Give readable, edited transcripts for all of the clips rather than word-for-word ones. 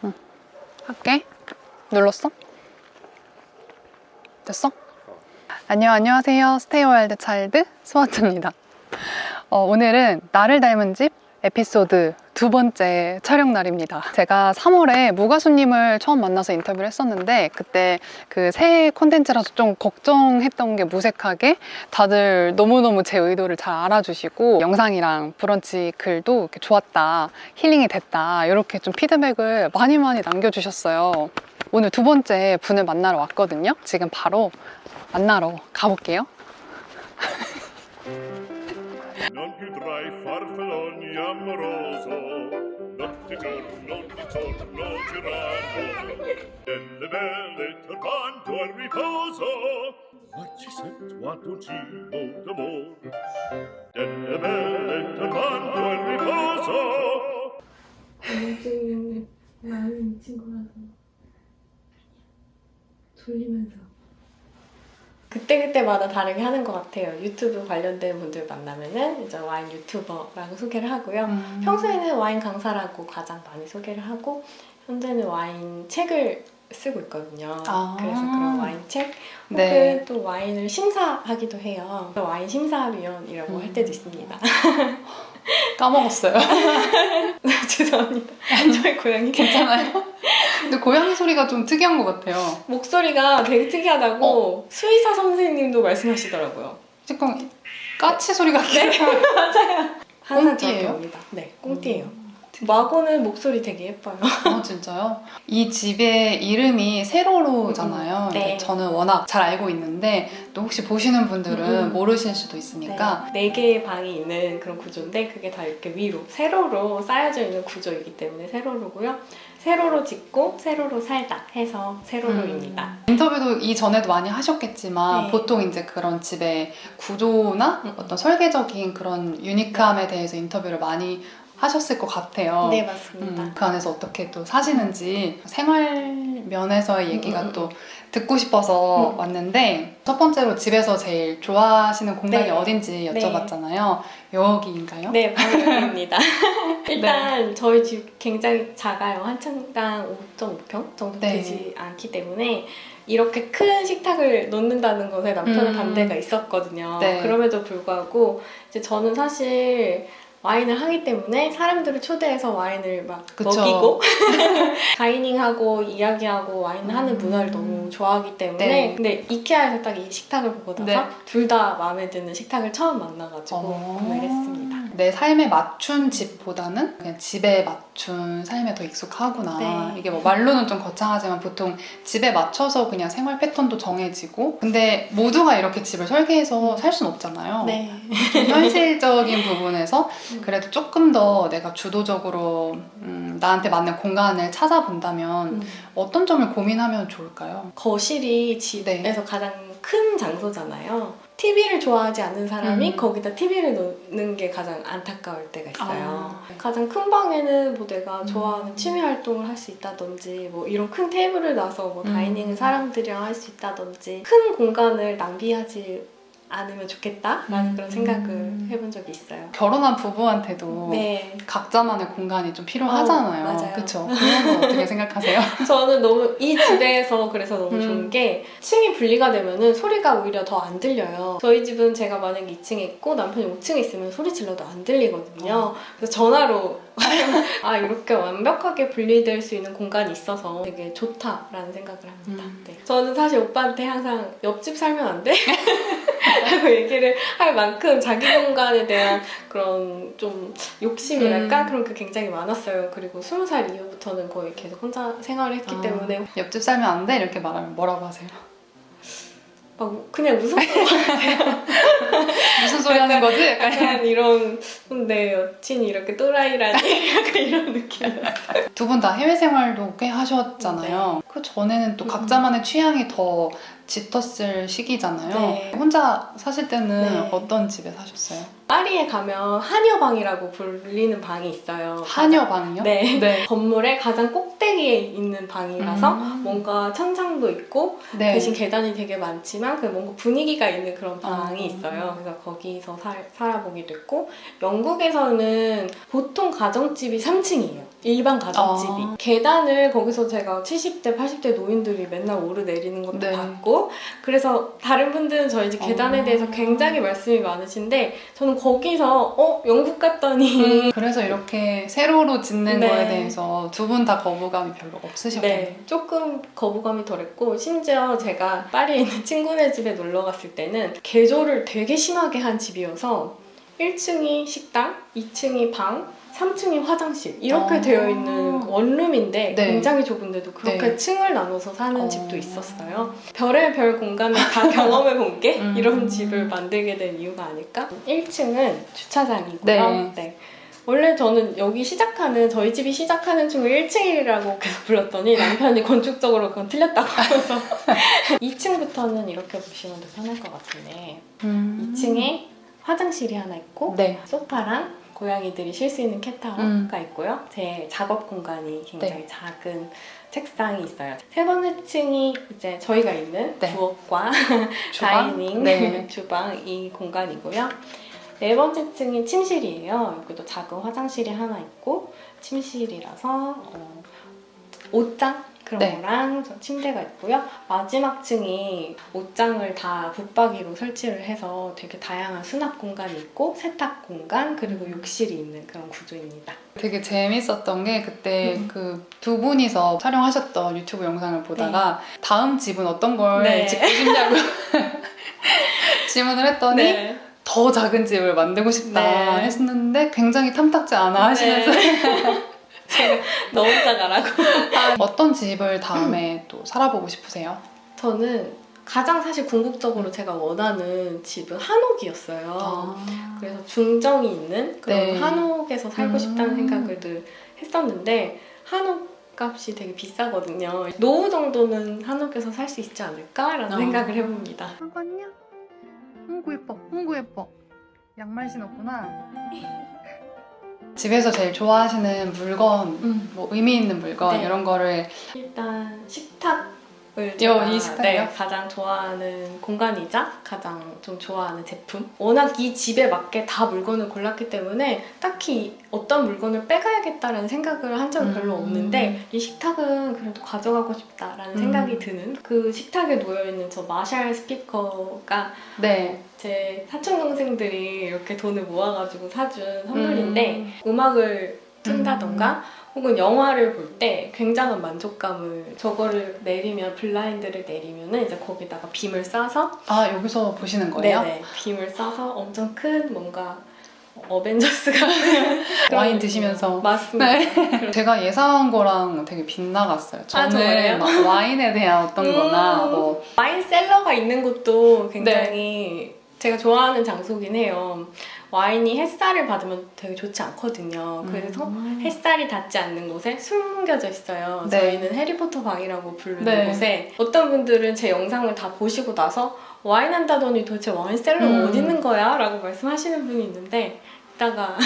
응. 할게. 눌렀어? 됐어? 안녕하세요. 스테이월드 차일드 스와트입니다. 오늘은 나를 닮은 집 에피소드 2번째 촬영 날입니다. 제가 3월에 무가수님을 처음 만나서 인터뷰를 했었는데 그때 그 새해 콘텐츠라서 좀 걱정했던 게 무색하게 다들 너무너무 제 의도를 잘 알아주시고 영상이랑 브런치 글도 이렇게 좋았다, 힐링이 됐다 이렇게 좀 피드백을 많이 남겨주셨어요. 오늘 2번째 분을 만나러 왔거든요. 지금 바로 만나러 가볼게요. Non più tra i farfalloni amoroso, notte giorno di torno girando, delle belle turbando al riposo, ma ci sento a tuo cibo d'amor, delle belle turbando al riposo. 요즘 마음이 미친 거라서 졸리면서 그때마다 다르게 하는 것 같아요. 유튜브 관련된 분들 만나면은 이제 와인 유튜버라고 소개를 하고요. 평소에는 와인 강사라고 가장 많이 소개를 하고 현재는 와인 책을 쓰고 있거든요. 그래서 그런 와인 책 혹은 네. 또 와인을 심사하기도 해요. 와인 심사위원이라고 할 때도 있습니다. 까먹었어요. 죄송합니다. 저희 고양이 괜찮아요? 근데 고양이 소리가 좀 특이한 것 같아요. 목소리가 되게 특이하다고 수의사 선생님도 말씀하시더라고요. 조금 까치 소리 같아요. 맞아요. 항상 꽁띠예요? 저렇게 옵니다. 네, 꽁띠예요. 마고는 목소리 되게 예뻐요. 아 진짜요? 이 집의 이름이 세로로잖아요. 네. 저는 워낙 잘 알고 있는데 또 혹시 보시는 분들은 모르실 수도 있으니까 네 개의 방이 있는 그런 구조인데 그게 다 이렇게 위로 세로로 쌓여져 있는 구조이기 때문에 세로로고요. 세로로 짓고 세로로 살다 해서 세로로입니다. 인터뷰도 이전에도 많이 하셨겠지만 네. 보통 이제 그런 집의 구조나 어떤 설계적인 그런 유니크함에 대해서 인터뷰를 많이 하셨을 것 같아요. 네, 맞습니다. 그 안에서 어떻게 또 사시는지 생활 면에서의 얘기가 또 듣고 싶어서 왔는데 첫 번째로 집에서 제일 좋아하시는 공간이 네. 어딘지 여쭤봤잖아요. 여기인가요? 네, 바로 여기입니다. 일단 저희 집 굉장히 작아요. 한 층당 5.5평 정도 네. 되지 않기 때문에 이렇게 큰 식탁을 놓는다는 것에 남편의 반대가 있었거든요. 네. 그럼에도 불구하고 이제 저는 사실 와인을 하기 때문에 사람들을 초대해서 와인을 막 그쵸. 먹이고 다이닝하고 이야기하고 와인을 하는 문화를 너무 좋아하기 때문에 네. 근데 이케아에서 딱 이 식탁을 보고 나서 네. 둘 다 마음에 드는 식탁을 처음 만나가지고 구매를 했습니다. 내 삶에 맞춘 집보다는 그냥 집에 맞춘 삶에 더 익숙하구나. 네. 이게 뭐 말로는 좀 거창하지만 보통 집에 맞춰서 그냥 생활 패턴도 정해지고 근데 모두가 이렇게 집을 설계해서 살 수는 없잖아요. 네. 좀 현실적인 부분에서 그래도 조금 더 내가 주도적으로 나한테 맞는 공간을 찾아본다면 어떤 점을 고민하면 좋을까요? 거실이 집에서 가장 큰 장소잖아요. TV를 좋아하지 않는 사람이 거기다 TV를 놓는 게 가장 안타까울 때가 있어요. 가장 큰 방에는 뭐 내가 좋아하는 취미 활동을 할 수 있다든지 뭐 이런 큰 테이블을 놔서 뭐 다이닝을 사람들이랑 할 수 있다든지 큰 공간을 낭비하지 않으면 좋겠다라는 그런 생각을 해본 적이 있어요. 결혼한 부부한테도 네. 각자만의 공간이 좀 필요하잖아요. 맞아요. 그쵸? 그런 건 어떻게 생각하세요? 저는 너무 이 집에서 그래서 너무 좋은 게 층이 분리가 되면은 소리가 오히려 더 안 들려요. 저희 집은 제가 만약에 2층에 있고 남편이 5층에 있으면 소리 질러도 안 들리거든요. 그래서 전화로 이렇게 완벽하게 분리될 수 있는 공간이 있어서 되게 좋다라는 생각을 합니다. 네. 저는 사실 오빠한테 항상 옆집 살면 안 돼? 라고 얘기를 할 만큼 자기 공간에 대한 그런 좀 욕심이랄까? 그런 게 굉장히 많았어요. 그리고 20살 이후부터는 거의 계속 혼자 생활을 했기 때문에 옆집 살면 안 돼? 이렇게 말하면 뭐라고 하세요? 막 그냥 웃을 것 같아요. 무슨 소리 하는 거지? 약간 약간 이런 내 여친이 이렇게 또라이라니 약간 이런 느낌이었어요. 두 분 다 해외 생활도 꽤 하셨잖아요. 그 전에는 또 각자만의 취향이 더 짙었을 시기잖아요. 네. 혼자 사실 때는 네. 어떤 집에 사셨어요? 파리에 가면 한여방이라고 불리는 방이 있어요. 한여방이요? 네. 건물의 가장 꼭대기에 있는 방이라서 뭔가 천장도 있고 네. 대신 계단이 되게 많지만 그 뭔가 분위기가 있는 그런 방이 있어요. 있어요. 그래서 거기서 살아보기도 했고, 영국에서는 보통 가정집이 3층이에요. 일반 가정집이. 계단을 거기서 제가 70대, 80대 노인들이 맨날 오르내리는 것도 네. 봤고, 그래서 다른 분들은 저희 집 계단에 대해서 굉장히 말씀이 많으신데, 저는 거기서 영국 갔더니 그래서 이렇게 세로로 짓는 네. 거에 대해서 두 분 다 거부감이 별로 없으셨겠네요. 네, 조금 거부감이 덜했고, 심지어 제가 파리에 있는 친구네 집에 놀러 갔을 때는 개조를 되게 심하게 한 집이어서 1층이 식당, 2층이 방, 3층이 화장실 이렇게 되어 있는 원룸인데 네. 굉장히 좁은데도 그렇게 네. 층을 나눠서 사는 집도 있었어요. 별의 별 공간을 다 경험해 본 게 이런 집을 만들게 된 이유가 아닐까? 1층은 주차장이고요. 네. 네. 원래 저는 여기 저희 집이 시작하는 층을 1층이라고 계속 불렀더니 남편이 건축적으로 그건 틀렸다고 하면서 2층부터는 이렇게 보시면 더 편할 것 같은데 2층에 화장실이 하나 있고 네. 소파랑 고양이들이 쉴 수 있는 캣타워가 있고요. 제 작업 공간이 굉장히 네. 작은 책상이 있어요. 세 번째 층이 이제 저희가 있는 네. 부엌과 주방? 다이닝, 네. 주방 이 공간이고요. 네 번째 층이 침실이에요. 여기도 작은 화장실이 하나 있고 침실이라서 옷장 그런 네. 거랑 침대가 있고요. 마지막 층이 옷장을 다 붙박이로 설치를 해서 되게 다양한 수납 공간이 있고 세탁 공간 그리고 욕실이 있는 그런 구조입니다. 되게 재밌었던 게 그때 그 두 분이서 촬영하셨던 유튜브 영상을 보다가 다음 집은 어떤 걸 네. 짓고 싶냐고 질문을 했더니 네. 더 작은 집을 만들고 싶다 네. 했는데 굉장히 탐탁지 않아 하시면서 제가 너 혼자 가라고. 어떤 집을 다음에 또 살아보고 싶으세요? 저는 가장 사실 궁극적으로 제가 원하는 집은 한옥이었어요. 그래서 중정이 있는 그런 네. 한옥에서 살고 싶다는 음. 생각을 늘 했었는데 한옥 값이 되게 비싸거든요. 노후 정도는 한옥에서 살 수 있지 않을까라는 생각을 해봅니다. 안녕. 홍구 예뻐. 홍구 예뻐. 양말 신었구나. 집에서 제일 좋아하시는 물건, 뭐 의미 있는 물건 네. 이런 거를 일단 식탁을 제가 이 식탁이요? 가장 좋아하는 공간이자 가장 좀 좋아하는 제품. 워낙 이 집에 맞게 다 물건을 골랐기 때문에 딱히 어떤 물건을 빼가야겠다라는 생각을 한 적이 별로 없는데 이 식탁은 그래도 가져가고 싶다라는 생각이 드는 그 식탁에 놓여있는 저 마샬 스피커가 네. 제 사촌 동생들이 이렇게 돈을 모아가지고 사준 선물인데 음악을 튼다던가 혹은 영화를 볼 때 굉장한 만족감을 저거를 내리면 블라인드를 내리면은 이제 거기다가 빔을 싸서 여기서 보시는 거예요? 네네 빔을 싸서 엄청 큰 뭔가 어벤져스 같은 와인 드시면서 맞습니다. 네. 제가 예상한 거랑 되게 빗나갔어요. 저는 정말요? 막 와인에 대한 어떤 거나 뭐 와인 셀러가 있는 곳도 굉장히 제가 좋아하는 장소긴 해요. 와인이 햇살을 받으면 되게 좋지 않거든요. 그래서 햇살이 닿지 않는 곳에 숨겨져 있어요. 네. 저희는 해리포터 방이라고 부르는 네. 곳에 어떤 분들은 제 영상을 다 보시고 나서 와인 한다더니 도대체 와인 셀러 어디 있는 거야? 라고 말씀하시는 분이 있는데 이따가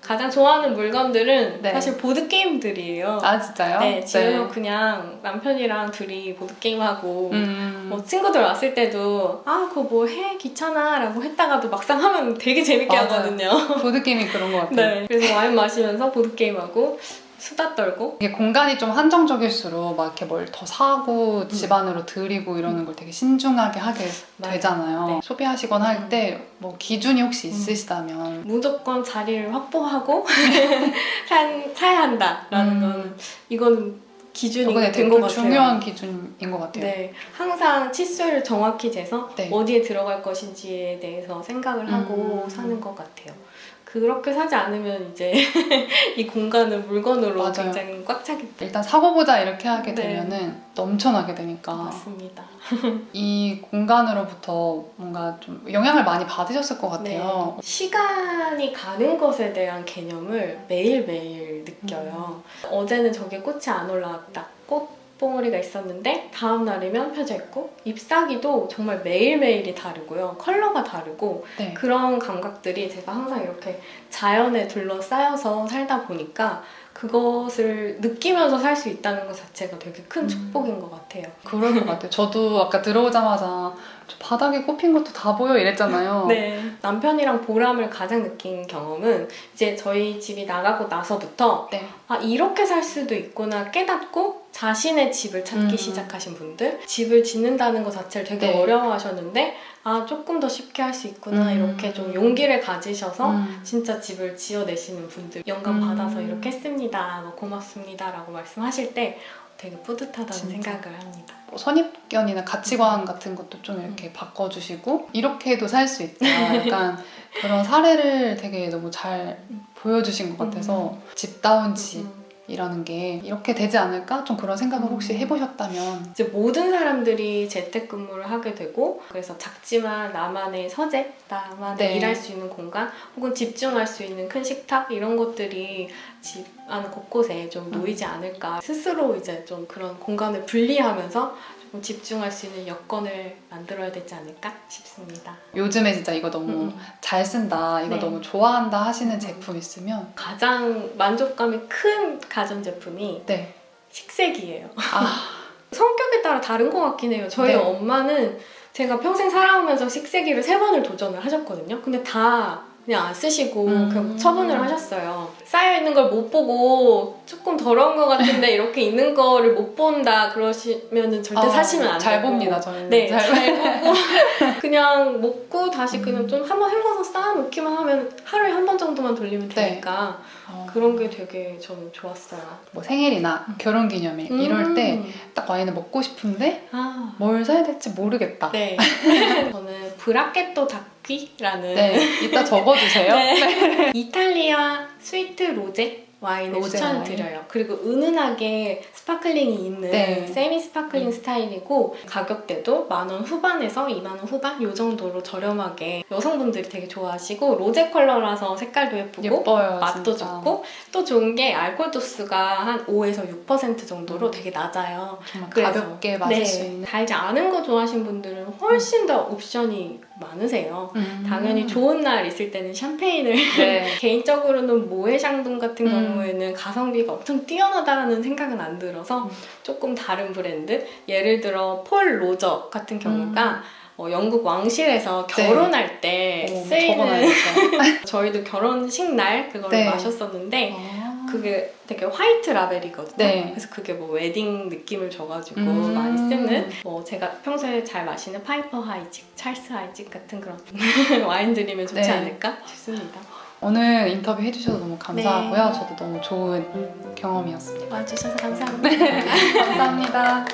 가장 좋아하는 물건들은 네. 사실 보드게임들이에요. 아 진짜요? 네, 집에서 그냥 남편이랑 둘이 보드게임하고 음. 뭐 친구들 왔을 때도 그거 뭐 해? 귀찮아 라고 했다가도 막상 하면 되게 재밌게 맞아요. 하거든요. 보드게임이 그런 것 같아요. 네, 그래서 와인 마시면서 보드게임하고 수다 떨고 이게 공간이 좀 한정적일수록 막 이렇게 뭘 더 사고 집 안으로 들이고 이러는 걸 되게 신중하게 하게 맞아요. 되잖아요. 네. 소비하시거나 할 때 뭐 기준이 혹시 있으시다면 무조건 자리를 확보하고 사야 한다라는 건 이거는 기준이 이번에 된 되게 것 같아요. 중요한 기준인 것 같아요. 네, 항상 치수를 정확히 재서 네. 어디에 들어갈 것인지에 대해서 생각을 하고 사는 것 같아요. 그렇게 사지 않으면 이제 이 공간은 물건으로 맞아요. 굉장히 꽉 차기 때문에 일단 사고 보자 이렇게 하게 네. 되면은 넘쳐나게 되니까 맞습니다. 이 공간으로부터 뭔가 좀 영향을 많이 받으셨을 것 같아요. 네. 시간이 가는 것에 대한 개념을 매일매일 느껴요. 어제는 저게 꽃이 안 올라왔다. 뽕우리가 있었는데 다음 날이면 펴져 있고 잎사귀도 정말 매일매일이 다르고요. 컬러가 다르고 네. 그런 감각들이 제가 항상 이렇게 자연에 둘러싸여서 살다 보니까 그것을 느끼면서 살 수 있다는 것 자체가 되게 큰 축복인 것 같아요. 그럴 것 같아요. 저도 아까 들어오자마자 저 바닥에 꼽힌 것도 다 보여 이랬잖아요. 네. 남편이랑 보람을 가장 느낀 경험은 이제 저희 집이 나가고 나서부터 네. 아, 이렇게 살 수도 있구나 깨닫고 자신의 집을 찾기 시작하신 분들, 집을 짓는다는 것 자체를 되게 네. 어려워하셨는데 아, 조금 더 쉽게 할 수 있구나 이렇게 좀 용기를 가지셔서 진짜 집을 지어내시는 분들 영감 받아서 이렇게 했습니다, 뭐 고맙습니다 라고 말씀하실 때 되게 뿌듯하다는 진짜. 생각을 합니다. 뭐 선입견이나 가치관 같은 것도 좀 이렇게 바꿔주시고 이렇게도 살 수 있다. 약간 그런 사례를 되게 너무 잘 보여주신 것 같아서 집다운 집이라는 게 이렇게 되지 않을까? 좀 그런 생각을 혹시 해보셨다면 이제 모든 사람들이 재택근무를 하게 되고 그래서 작지만 나만의 서재, 나만의 네. 일할 수 있는 공간 혹은 집중할 수 있는 큰 식탁 이런 것들이 집 안 곳곳에 좀 놓이지 않을까 스스로 이제 좀 그런 공간을 분리하면서 조금 집중할 수 있는 여건을 만들어야 되지 않을까 싶습니다. 요즘에 진짜 이거 너무 잘 쓴다, 이거 네. 너무 좋아한다 하시는 제품 있으면 가장 만족감이 큰 가전제품이 네. 식세기예요. 아, 성격에 따라 다른 것 같긴 해요. 저희 네. 엄마는 제가 평생 살아오면서 식세기를 3번을 도전을 하셨거든요. 근데 다 그냥 안 쓰시고 그냥 처분을 하셨어요. 쌓여있는 걸 못 보고 조금 더러운 것 같은데 이렇게 있는 거를 못 본다 그러시면은 절대 사시면 안 잘 되고. 봅니다, 저는. 네, 잘 보고 그냥 먹고 다시 그냥 좀 한번 헹궈서 쌓아놓기만 하면 하루에 한 번 정도만 돌리면 네. 되니까 그런 게 되게 저는 좋았어요. 뭐 생일이나 결혼기념일 이럴 때 딱 와인을 먹고 싶은데 아. 뭘 사야 될지 모르겠다. 네. 저는 브라켓토 다퀴라는 네, 이따 적어주세요. 네. 이탈리아 스위트 로제 와인을 로제 추천을 와인. 드려요. 그리고 은은하게 스파클링이 있는 네. 세미 스파클링 스타일이고 가격대도 10,000원 후반에서 20,000원 후반 요 정도로 저렴하게 여성분들이 되게 좋아하시고 로제 컬러라서 색깔도 예쁘고 예뻐요. 맛도 진짜. 좋고 또 좋은 게 알코올 도수가 한 5에서 6% 정도로 되게 낮아요. 정말 그래서, 가볍게 마실 수 있는. 달지 않은 거 좋아하시는 분들은 훨씬 더 옵션이 많으세요. 당연히 좋은 좋은 날 있을 때는 샴페인을 네. 개인적으로는 모해샹동 같은 경우에는 가성비가 엄청 뛰어나다는 생각은 안 들어서 조금 다른 브랜드 예를 들어 폴 로저 같은 경우가 영국 왕실에서 결혼할 때 쓰이는 적어놔야겠어요. 저희도 결혼식 날 그거를 네. 마셨었는데 그게 되게 화이트 라벨이거든요. 네. 그래서 그게 뭐 웨딩 느낌을 줘가지고 많이 쓰는 뭐 제가 평소에 잘 마시는 파이퍼 하이직, 찰스 하이직 같은 그런 와인들이면 좋지 네. 않을까 싶습니다. 오늘 인터뷰 해주셔서 너무 감사하고요. 네. 저도 너무 좋은 경험이었습니다. 와주셔서 감사합니다. 감사합니다.